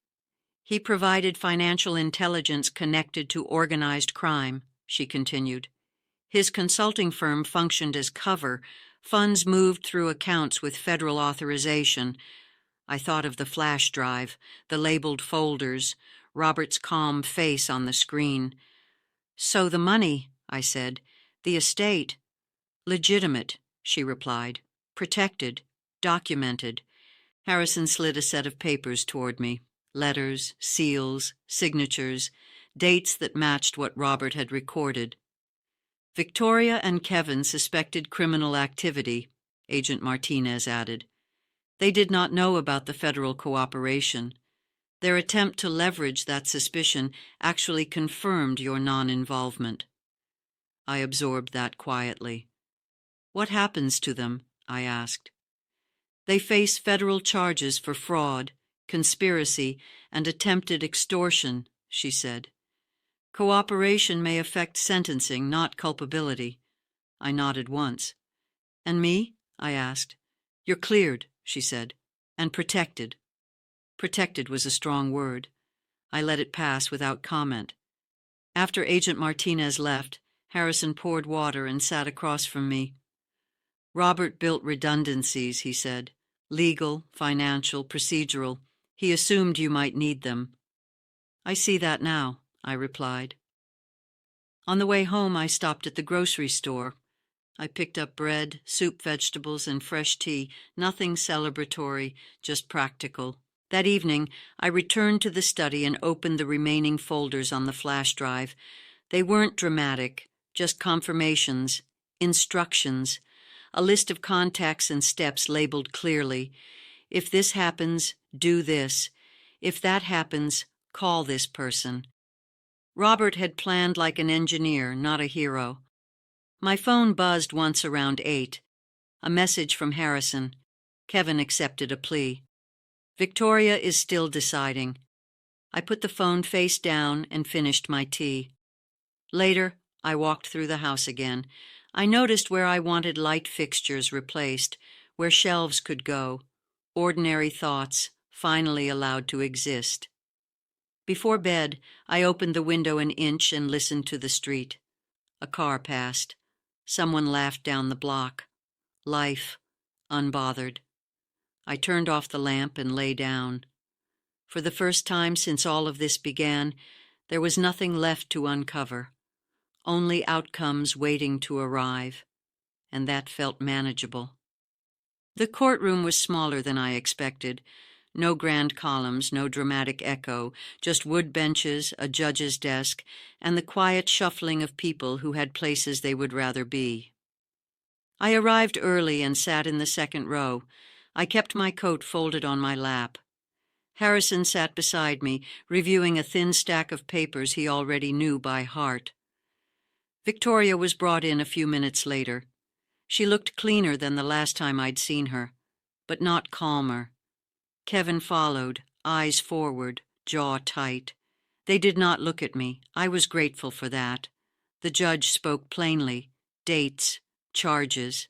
"He provided financial intelligence connected to organized crime," she continued. "His consulting firm functioned as cover. Funds moved through accounts with federal authorization." I thought of the flash drive, the labeled folders, Robert's calm face on the screen. "So the money," I said, "the estate—" "Legitimate," she replied. "Protected, documented." Harrison slid a set of papers toward me. Letters, seals, signatures, dates that matched what Robert had recorded. "Victoria and Kevin suspected criminal activity," Agent Martinez added. "They did not know about the federal cooperation. Their attempt to leverage that suspicion actually confirmed your non-involvement." I absorbed that quietly. "What happens to them?" I asked. "They face federal charges for fraud, conspiracy, and attempted extortion," she said. "Cooperation may affect sentencing, not culpability." I nodded once. "And me?" I asked. "You're cleared," she said, "and protected." Protected was a strong word. I let it pass without comment. After Agent Martinez left, Harrison poured water and sat across from me. Robert built redundancies, he said. Legal, financial, procedural. He assumed you might need them. I see that now, I replied. On the way home, I stopped at the grocery store. I picked up bread, soup, vegetables, and fresh tea, nothing celebratory, just practical. That evening, I returned to the study and opened the remaining folders on the flash drive. They weren't dramatic, just confirmations, instructions, a list of contacts and steps labeled clearly. If this happens, do this. If that happens, call this person. Robert had planned like an engineer, not a hero. My phone buzzed once around 8. A message from Harrison. Kevin accepted a plea. Victoria is still deciding. I put the phone face down and finished my tea. Later, I walked through the house again. I noticed where I wanted light fixtures replaced, where shelves could go, ordinary thoughts finally allowed to exist. Before bed, I opened the window an inch and listened to the street. A car passed. Someone laughed down the block. Life, unbothered. I turned off the lamp and lay down. For the first time since all of this began, there was nothing left to uncover, only outcomes waiting to arrive, and that felt manageable. The courtroom was smaller than I expected. No grand columns, no dramatic echo, just wood benches, a judge's desk, and the quiet shuffling of people who had places they would rather be. I arrived early and sat in the second row. I kept my coat folded on my lap. Harrison sat beside me, reviewing a thin stack of papers he already knew by heart. Victoria was brought in a few minutes later. She looked cleaner than the last time I'd seen her, but not calmer. Kevin followed, eyes forward, jaw tight. They did not look at me. I was grateful for that. The judge spoke plainly. Dates, charges.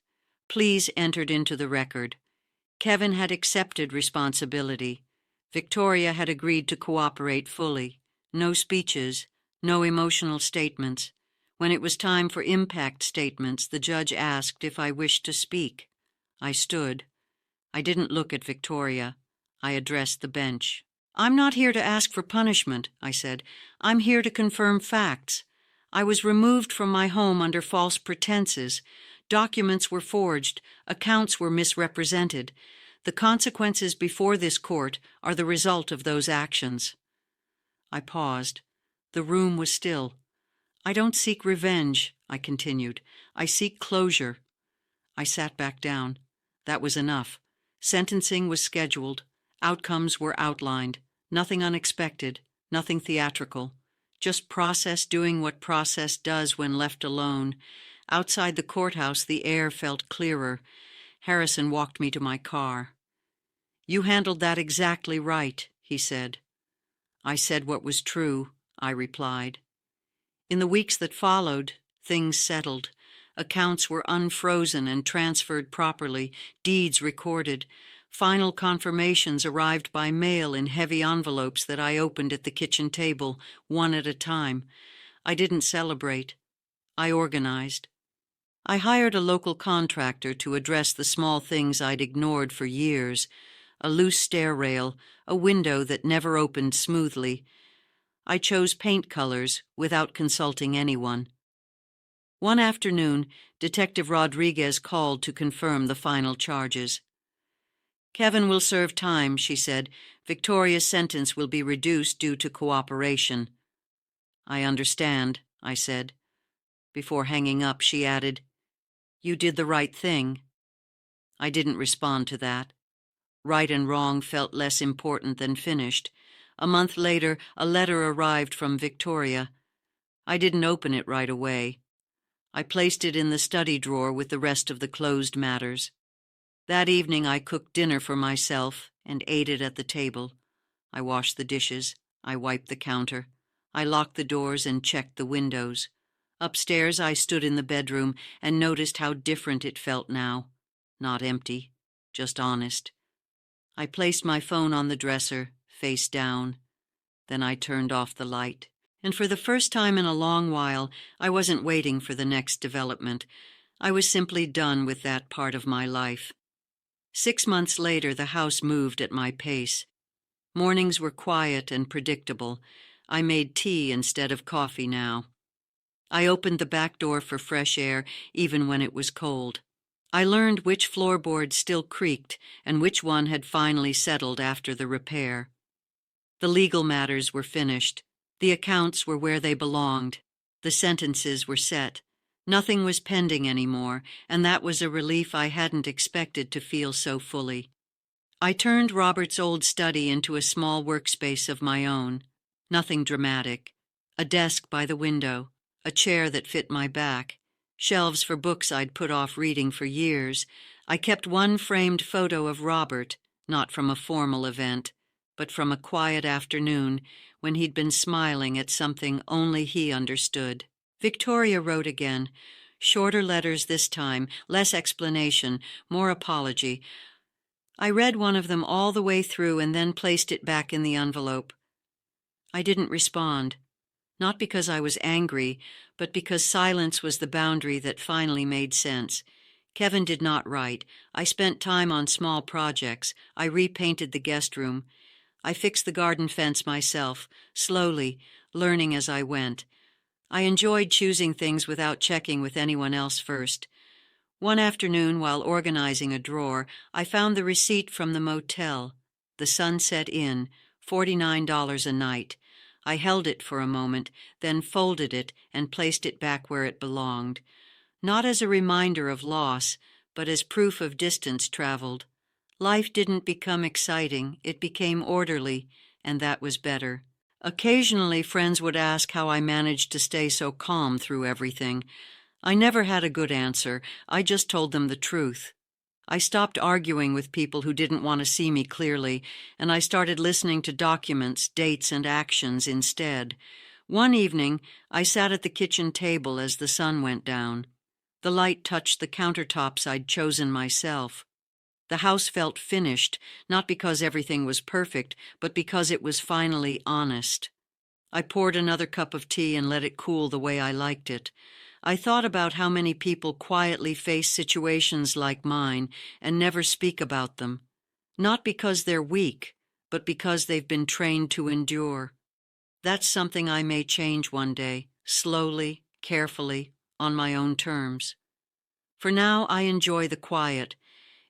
Pleas entered into the record. Kevin had accepted responsibility. Victoria had agreed to cooperate fully. No speeches, no emotional statements. When it was time for impact statements, the judge asked if I wished to speak. I stood. I didn't look at Victoria. I addressed the bench. I'm not here to ask for punishment, I said. I'm here to confirm facts. I was removed from my home under false pretenses. Documents were forged. Accounts were misrepresented. The consequences before this court are the result of those actions. I paused. The room was still. I don't seek revenge, I continued. I seek closure. I sat back down. That was enough. Sentencing was scheduled. Outcomes were outlined. Nothing unexpected, nothing theatrical. Just process doing what process does when left alone. Outside the courthouse, the air felt clearer. Harrison walked me to my car. You handled that exactly right, he said. I said what was true, I replied. In the weeks that followed, things settled. Accounts were unfrozen and transferred properly, deeds recorded. Final confirmations arrived by mail in heavy envelopes that I opened at the kitchen table, one at a time. I didn't celebrate. I organized. I hired a local contractor to address the small things I'd ignored for years. A loose stair rail, a window that never opened smoothly. I chose paint colors without consulting anyone. One afternoon, Detective Rodriguez called to confirm the final charges. Kevin will serve time, she said. Victoria's sentence will be reduced due to cooperation. I understand, I said. Before hanging up, she added, You did the right thing. I didn't respond to that. Right and wrong felt less important than finished. A month later, a letter arrived from Victoria. I didn't open it right away. I placed it in the study drawer with the rest of the closed matters. That evening I cooked dinner for myself and ate it at the table. I washed the dishes. I wiped the counter. I locked the doors and checked the windows. Upstairs I stood in the bedroom and noticed how different it felt now. Not empty, just honest. I placed my phone on the dresser, face down. Then I turned off the light. And for the first time in a long while, I wasn't waiting for the next development. I was simply done with that part of my life. 6 months later, the house moved at my pace. Mornings were quiet and predictable. I made tea instead of coffee now. I opened the back door for fresh air, even when it was cold. I learned which floorboard still creaked and which one had finally settled after the repair. The legal matters were finished. The accounts were where they belonged. The sentences were set. Nothing was pending anymore, and that was a relief I hadn't expected to feel so fully. I turned Robert's old study into a small workspace of my own. Nothing dramatic. A desk by the window, a chair that fit my back, shelves for books I'd put off reading for years. I kept one framed photo of Robert, not from a formal event, but from a quiet afternoon when he'd been smiling at something only he understood. Victoria wrote again. Shorter letters this time, less explanation, more apology. I read one of them all the way through and then placed it back in the envelope. I didn't respond, not because I was angry, but because silence was the boundary that finally made sense. Kevin did not write. I spent time on small projects. I repainted the guest room. I fixed the garden fence myself, slowly, learning as I went. I enjoyed choosing things without checking with anyone else first. One afternoon, while organizing a drawer, I found the receipt from the motel, the Sunset Inn, $49 a night. I held it for a moment, then folded it and placed it back where it belonged, not as a reminder of loss, but as proof of distance traveled. Life didn't become exciting, it became orderly, and that was better. Occasionally, friends would ask how I managed to stay so calm through everything. I never had a good answer. I just told them the truth. I stopped arguing with people who didn't want to see me clearly, and I started listening to documents, dates, and actions instead. One evening, I sat at the kitchen table as the sun went down. The light touched the countertops I'd chosen myself. The house felt finished, not because everything was perfect, but because it was finally honest. I poured another cup of tea and let it cool the way I liked it. I thought about how many people quietly face situations like mine and never speak about them, not because they're weak, but because they've been trained to endure. That's something I may change one day, slowly, carefully, on my own terms. For now, I enjoy the quiet.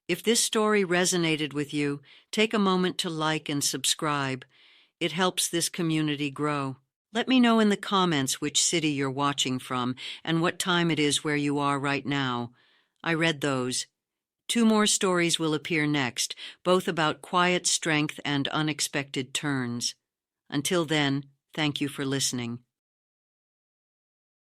If this story resonated with you, take a moment to like and subscribe. It helps this community grow. Let me know in the comments which city you're watching from and what time it is where you are right now. I read those. 2 more stories will appear next, both about quiet strength and unexpected turns. Until then, thank you for listening.